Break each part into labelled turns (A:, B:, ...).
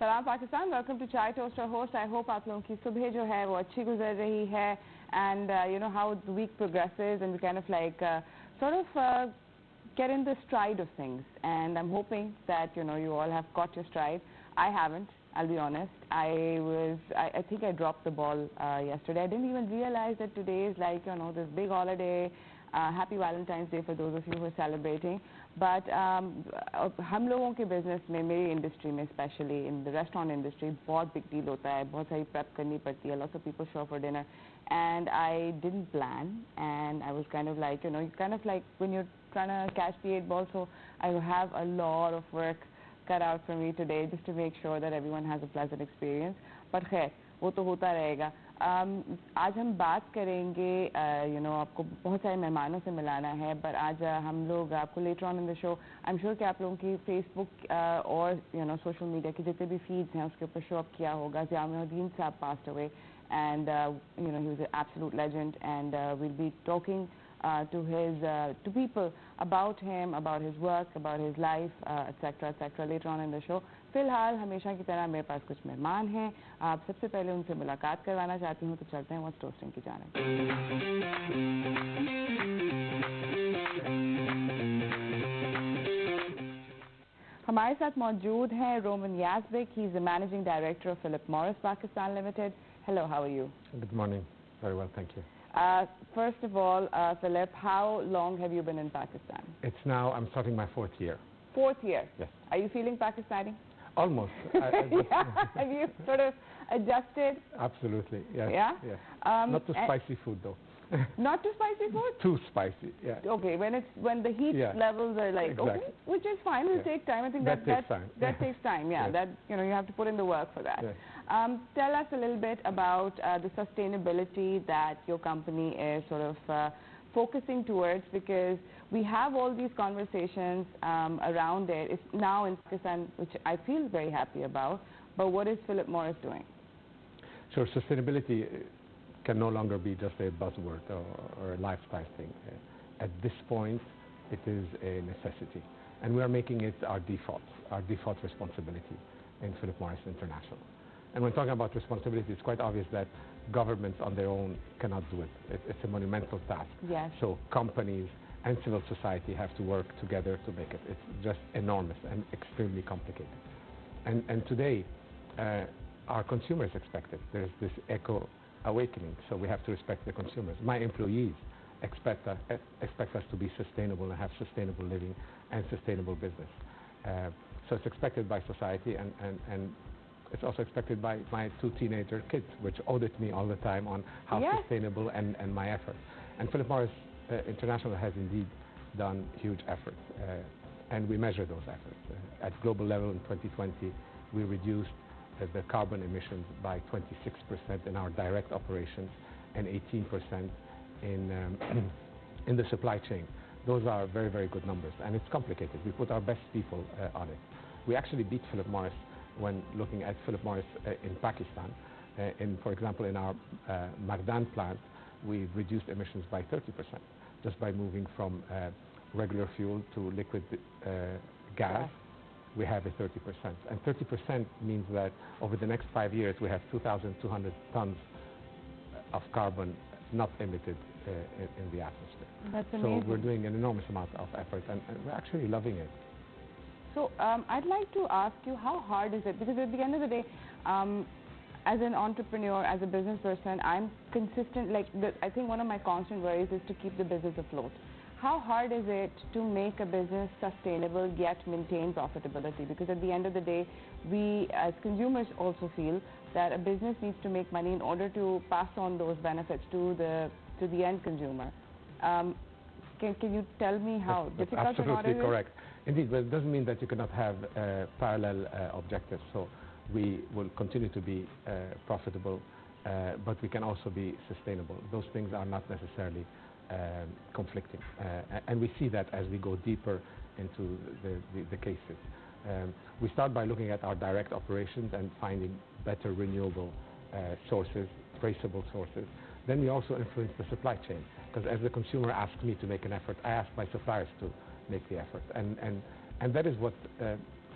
A: Salam Pakistan, welcome to Chai Toaster Host. I hope आप लोगों की सुबह जो है वो अच्छी गुजर रही है, and you know how the week progresses and we kind of like sort of get in the stride of things. And I'm hoping that you all have caught your stride. I haven't, I'll be honest. I think I dropped the ball yesterday. I didn't even realize that today is like this big holiday. Happy Valentine's Day for those of you who are celebrating. But हम लोगों के business में, मेरी industry में, especially in the restaurant industry, बहुत big deal होता है, बहुत सारी prep करनी पड़ती है. Lots of people show up for dinner, and I didn't plan, and I was kind of like, kind of like when you're trying to catch the 8 ball. So I have a lot of work cut out for me today just to make sure that everyone has a pleasant experience. पर खैर वो तो होता रहेगा. आज हम बात करेंगे, आपको बहुत सारे मेहमानों से मिलाना है, पर आज हम लोग आपको later on in the show, I'm sure कि आप लोगों की Facebook और social media के जितने भी feeds हैं उसके ऊपर show up किया होगा. ज़ियाउद्दीन साहब passed away, and he was an absolute legend, and we'll be talking to people about him, about his work, about his life, etc. later on in the show. फिलहाल हमेशा की तरह मेरे पास कुछ मेहमान हैं. आप सबसे पहले उनसे मुलाकात करवाना चाहती हूँ, तो चलते हैं वो टोस्टिंग की जानिब. हमारे साथ मौजूद हैं Roman Yazbeck. He's the managing director of Philip Morris Pakistan Limited. Hello, how are you?
B: Good morning. Very well, thank you.
A: First of all, Philip, how long have you been in Pakistan?
B: I'm starting my 4th year.
A: 4th year?
B: Yes.
A: Are you feeling Pakistani?
B: Almost.
A: Have you sort of adjusted?
B: Absolutely, yes.
A: Yeah?
B: Yes. Not too spicy food, though.
A: Not too spicy food?
B: Too spicy, yeah.
A: Okay, when the heat levels are like,
B: exactly.
A: Okay, which is fine, it'll take time. I think
B: that takes time.
A: That takes time, yeah.
B: Yes.
A: That, you have to put in the work for that.
B: Yes.
A: Tell us a little bit about the sustainability that your company is sort of focusing towards, because we have all these conversations around it. It's now in Pakistan, which I feel very happy about, but what is Philip Morris doing?
B: Sure, sustainability can no longer be just a buzzword or a lifestyle thing. At this point, it is a necessity, and we are making it our default responsibility in Philip Morris International. And when talking about responsibility, it's quite obvious that governments on their own cannot do it. It's a monumental task.
A: Yes.
B: So companies and civil society have to work together to make it. It's just enormous and extremely complicated. And today, our consumers expect it. There's this eco-awakening, so we have to respect the consumers. My employees expect us to be sustainable and have sustainable living and sustainable business. So it's expected by society, and it's also expected by my 2 teenager kids, which audit me all the time on how sustainable and my effort. And Philip Morris International has indeed done huge efforts, and we measure those efforts. At global level in 2020, we reduced the carbon emissions by 26% in our direct operations and 18% in the supply chain. Those are very, very good numbers, and it's complicated. We put our best people on it. We actually beat Philip Morris when looking at Philip Morris in Pakistan. For example, in our Magdan plant, we reduced emissions by 30% just by moving from regular fuel to liquid gas. We have a 30%, and 30% means that over the next 5 years we have 2,200 tons of carbon not emitted in the atmosphere.
A: That's amazing.
B: So we're doing an enormous amount of effort, and we're actually loving it.
A: So I'd like to ask you, how hard is it? Because at the end of the day, as an entrepreneur, as a business person, I'm consistent. I think one of my constant worries is to keep the business afloat. How hard is it to make a business sustainable yet maintain profitability? Because at the end of the day, we as consumers also feel that a business needs to make money in order to pass on those benefits to the end consumer. Can you tell me how difficult or not it is?
B: Absolutely correct. Indeed, but it doesn't mean that you cannot have parallel objectives. So we will continue to be profitable, but we can also be sustainable. Those things are not necessarily conflicting, and we see that as we go deeper into the cases. We start by looking at our direct operations and finding better renewable sources, traceable sources. Then we also influence the supply chain, because as the consumer asks me to make an effort, I ask my suppliers to make the effort. And that is what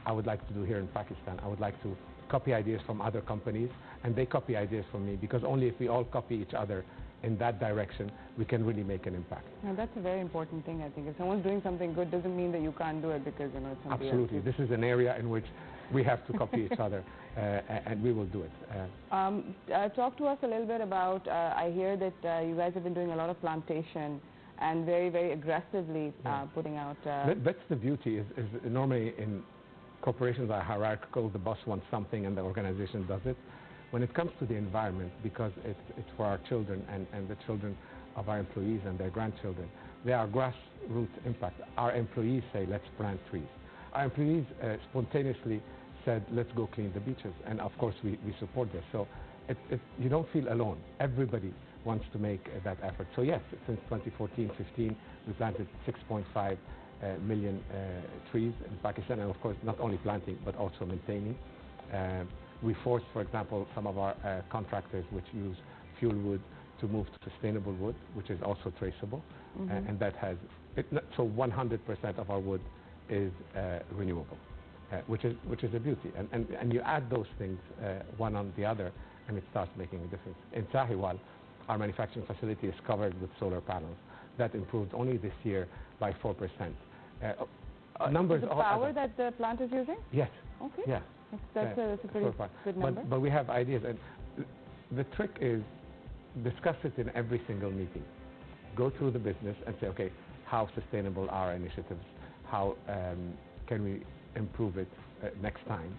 B: I would like to do here in Pakistan. I would like to copy ideas from other companies, and they copy ideas from me, because only if we all copy each other in that direction, we can really make an impact.
A: Now, that's a very important thing, I think. If someone's doing something good, doesn't mean that you can't do it because, you know, it's somebody
B: Absolutely.
A: else.
B: This is an area in which we have to copy each other, and we will do it.
A: Talk to us a little bit about, I hear that you guys have been doing a lot of plantation and very, very aggressively putting out...
B: That's the beauty, is normally in corporations are hierarchical, the boss wants something and the organization does it. When it comes to the environment, because it's for our children and the children of our employees and their grandchildren, they are grassroots impact. Our employees say, let's plant trees. Our employees spontaneously said, let's go clean the beaches. And of course, we support this. So you don't feel alone. Everybody wants to make that effort. So yes, since 2014-15, we planted 6.5 million trees in Pakistan, and of course, not only planting, but also maintaining. We forced, for example, some of our contractors which use fuel wood to move to sustainable wood, which is also traceable, and that has, so 100% of our wood is renewable, which is a beauty. And you add those things one on the other, and it starts making a difference. In Sahiwal, our manufacturing facility is covered with solar panels. That improved only this year by 4%. Numbers
A: the power that the plant is using?
B: Yes.
A: Okay.
B: Yeah.
A: That's a pretty good number.
B: But we have ideas, and the trick is discuss it in every single meeting. Go through the business and say, okay, how sustainable are our initiatives? How can we improve it next time?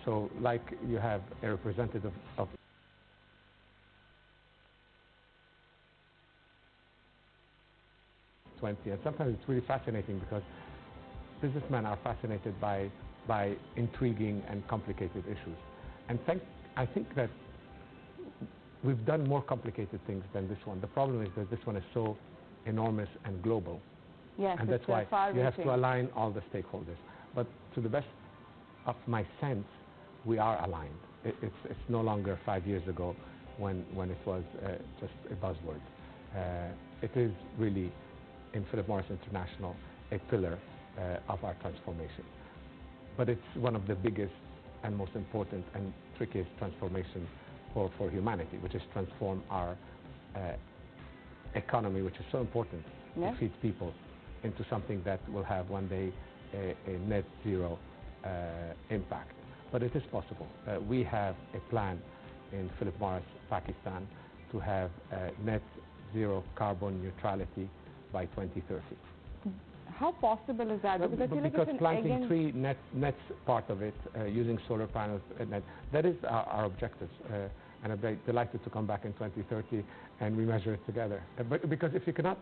B: So like you have a representative of and sometimes it's really fascinating because businessmen are fascinated by intriguing and complicated issues. And I think that we've done more complicated things than this one. The problem is that this one is so enormous and global.
A: Yes,
B: and that's why you have to align all the stakeholders. But to the best of my sense, we are aligned. It's no longer 5 years ago when it was just a buzzword. It is really, in Philip Morris International, a pillar of our transformation. But it's one of the biggest and most important and trickiest transformations for humanity, which is transform our economy, which is so important to feed people, into something that will have one day a net zero impact. But it is possible. We have a plan in Philip Morris, Pakistan, to have net zero carbon neutrality by 2030.
A: How possible is that? Because I feel like
B: because
A: it's an
B: planting tree nets part of it, using solar panels, that is our objectives. And I'm delighted to come back in 2030 and we measure it together. But because if you cannot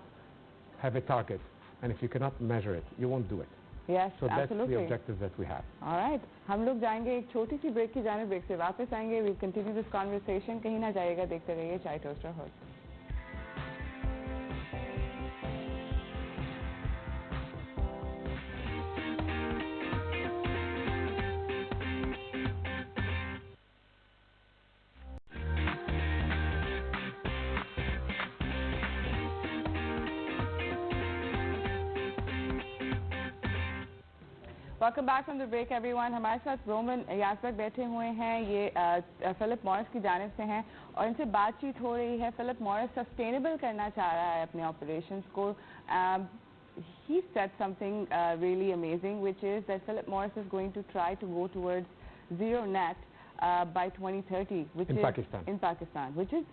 B: have a target and if you cannot measure it, you won't do it.
A: Yes,
B: so
A: absolutely.
B: that's the objective that we have.
A: All right. हम लोग जाएंगे एक छोटी सी break की जाने break से वापस आएंगे. We'll continue this conversation. कहीं ना जाइएगा, देखते रहिए चाय toaster host. Welcome back from the break, everyone. हमारे साथ रोमन याज़बेक बैठे हुए हैं. ये फिलिप मॉरिस की जानिब से हैं और इनसे बातचीत हो रही है. फिलिप मॉरिस सस्टेनेबल करना चाह रहा है अपने ऑपरेशंस को. He said something really amazing, which is that Philip Morris is going to try to go towards zero net by 2030, which
B: in
A: is
B: Pakistan.
A: In Pakistan, which is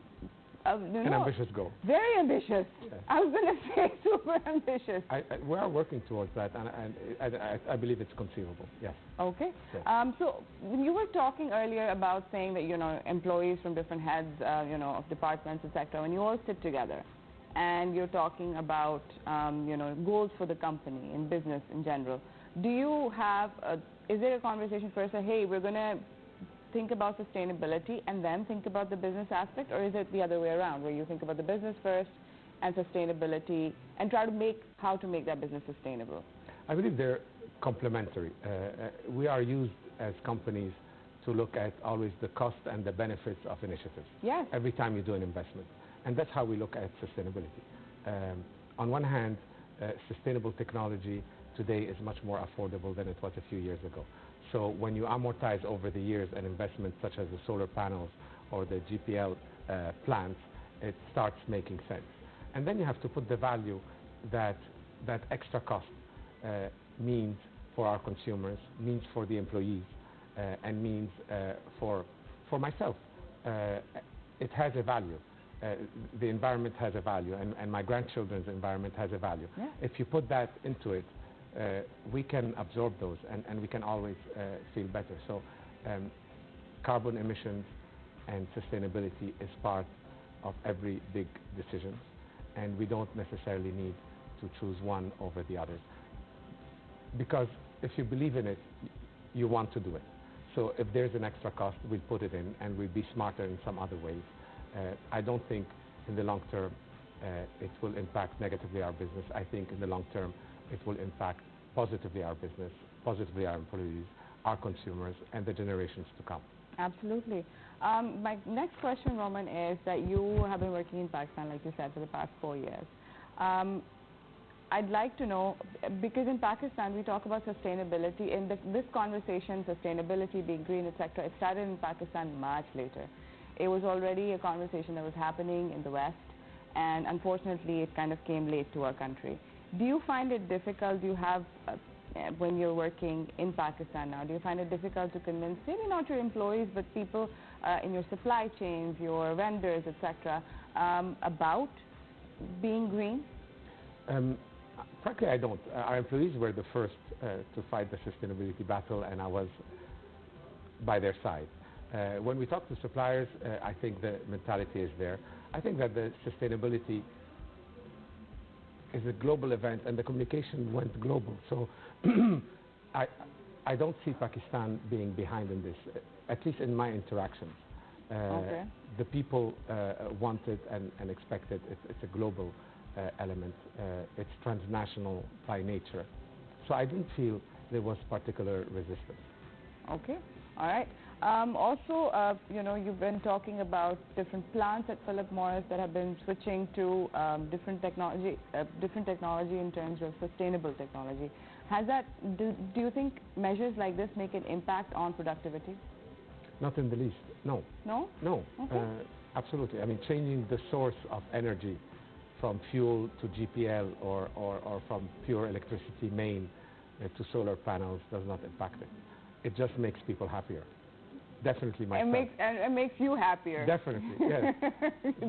B: an ambitious goal.
A: Very ambitious. Yes. I was going to say super ambitious.
B: We are working towards that, and I believe it's conceivable. Yes.
A: Okay.
B: Yes.
A: So you were talking earlier about saying that employees from different heads of departments, etc. When you all sit together, and you're talking about goals for the company in business in general, do you have is there a conversation first that hey, we're going to think about sustainability and then think about the business aspect, or is it the other way around, where you think about the business first and sustainability and try to make how to make that business sustainable?
B: I believe they're complementary. We are used as companies to look at always the cost and the benefits of initiatives.
A: Yes.
B: Every time you do an investment, and that's how we look at sustainability. On one hand, sustainable technology today is much more affordable than it was a few years ago. So when you amortize over the years an investment such as the solar panels or the GPL plants, it starts making sense. And then you have to put the value that that extra cost means for our consumers, means for the employees, and means for myself. It has a value. The environment has a value, and my grandchildren's environment has a value.
A: Yeah.
B: If you put that into it, we can absorb those, and we can always feel better. So carbon emissions and sustainability is part of every big decision, and we don't necessarily need to choose one over the others. Because if you believe in it, you want to do it. So if there's an extra cost, we'll put it in, and we'll be smarter in some other ways. I don't think in the long term it will impact negatively our business. I think in the long term it will impact positively our business, positively our employees, our consumers, and the generations to come.
A: Absolutely. My next question, Roman, is that you have been working in Pakistan, like you said, for the past 4 years. I'd like to know, because in Pakistan we talk about sustainability. In this conversation, sustainability, being green, etc., it started in Pakistan much later. It was already a conversation that was happening in the West, and unfortunately it kind of came late to our country. Do you find it difficult? Do you have, when you're working in Pakistan now, do you find it difficult to convince, maybe not your employees, but people in your supply chains, your vendors, etc., about being green?
B: Frankly, I don't. Our employees were the first to fight the sustainability battle, and I was by their side. When we talk to suppliers, I think the mentality is there. I think that the sustainability is a global event, and the communication went global. So I don't see Pakistan being behind in this, at least in my interactions.
A: Okay.
B: The people want it and expect it. It's a global element. It's transnational by nature. So I didn't feel there was particular resistance.
A: Okay. All right. Also, you know, you've been talking about different plants at Philip Morris that have been switching to different technology in terms of sustainable technology. Has that? Do you think measures like this make an impact on productivity?
B: Not in the least. No.
A: No.
B: No.
A: Okay.
B: Absolutely. I mean, changing the source of energy from fuel to GPL or from pure electricity main to solar panels does not impact it. It just makes people happier. Definitely myself.
A: It makes you happier.
B: Definitely, yes.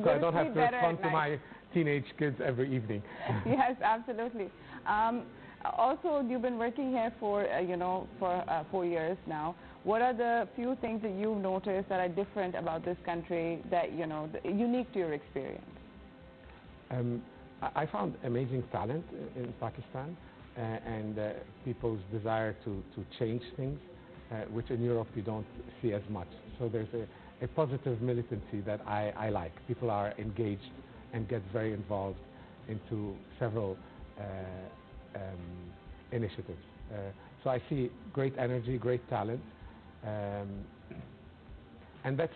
B: So I don't have to respond to my teenage kids every evening.
A: Yes, absolutely. Also, you've been working here for, 4 years now. What are the few things that you've noticed that are different about this country that, unique to your experience?
B: I found amazing talent in Pakistan and people's desire to change things, which in Europe you don't see as much. So there's a positive militancy that I like. People are engaged and get very involved into several initiatives. So I see great energy, great talent, and that's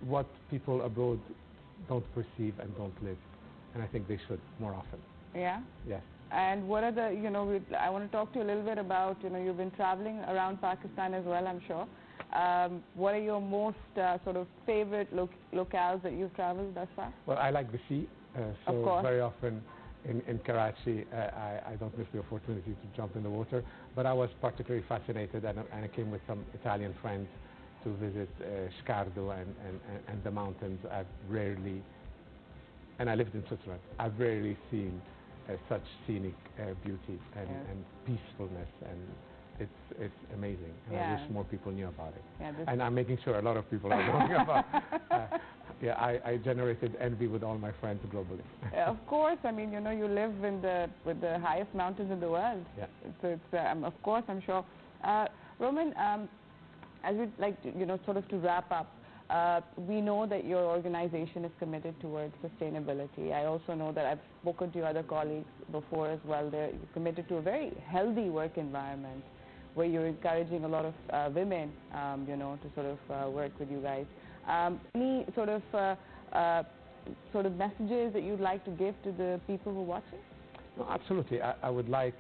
B: what people abroad don't perceive and don't live. And I think they should more often.
A: Yeah?
B: Yes.
A: And what are the, I want to talk to you a little bit about, you've been traveling around Pakistan as well, I'm sure. What are your most sort of favorite locales that you've traveled thus far?
B: Well, I like the sea.
A: Of course.
B: Very often in Karachi, I don't miss the opportunity to jump in the water. But I was particularly fascinated, and I came with some Italian friends to visit Scardo and the mountains. I've rarely, and I lived in Switzerland, I've rarely seen such scenic beauty and peacefulness, and it's amazing. And I wish more people knew about it.
A: Yeah,
B: and I'm making sure a lot of people are knowing about it. I generated envy with all my friends globally.
A: Of course, I mean, you live with the highest mountains in the world.
B: Yeah.
A: So it's, of course, I'm sure. Roman, as we'd like to, sort of to wrap up, we know that your organization is committed towards sustainability. I also know that I've spoken to your other colleagues before as well. They're committed to a very healthy work environment where you're encouraging a lot of women, to sort of work with you guys. Any sort of messages that you'd like to give to the people who are watching?
B: No, absolutely. I would like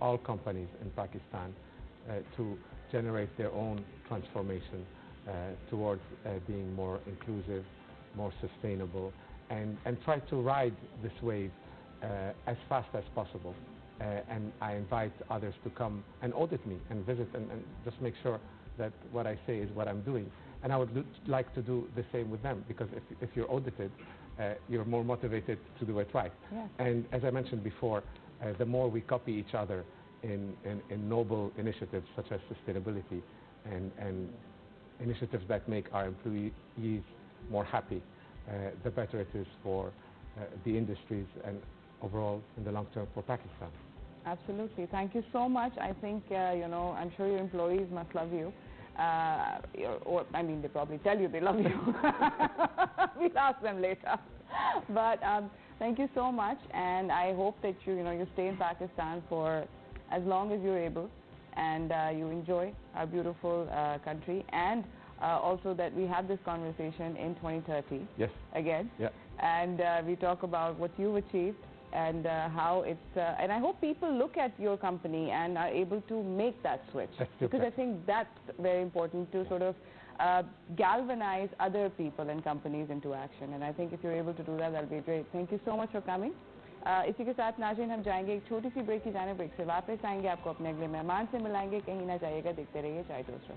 B: all companies in Pakistan to generate their own transformation towards being more inclusive, more sustainable, and try to ride this wave as fast as possible. And I invite others to come and audit me and visit and just make sure that what I say is what I'm doing. And I would like to do the same with them, because if you're audited, you're more motivated to do it right.
A: Yeah.
B: And as I mentioned before, the more we copy each other in noble initiatives such as sustainability and initiatives that make our employees more happy, the better it is for the industries and overall in the long term for Pakistan.
A: Absolutely. Thank you so much. I think, I'm sure your employees must love you. Or, I mean, they probably tell you they love you. We'll ask them later. But thank you so much, and I hope that you stay in Pakistan for as long as you're able, and you enjoy our beautiful country, and also that we have this conversation in 2030.
B: Yes.
A: Again.
B: Yeah.
A: And we talk about what you've achieved and how it's, and I hope people look at your company and are able to make that switch. Because I think that's very important to sort of galvanize other people and companies into action. And I think if you're able to do that, that'll be great. Thank you so much for coming. इसी के साथ नाज़रीन हम जाएंगे एक छोटी सी break की जाने, ब्रेक से वापस आएंगे, आपको अपने अगले मेहमान से मिलाएंगे, कहीं ना जाइएगा, देखते रहिए चाय टोस्ट।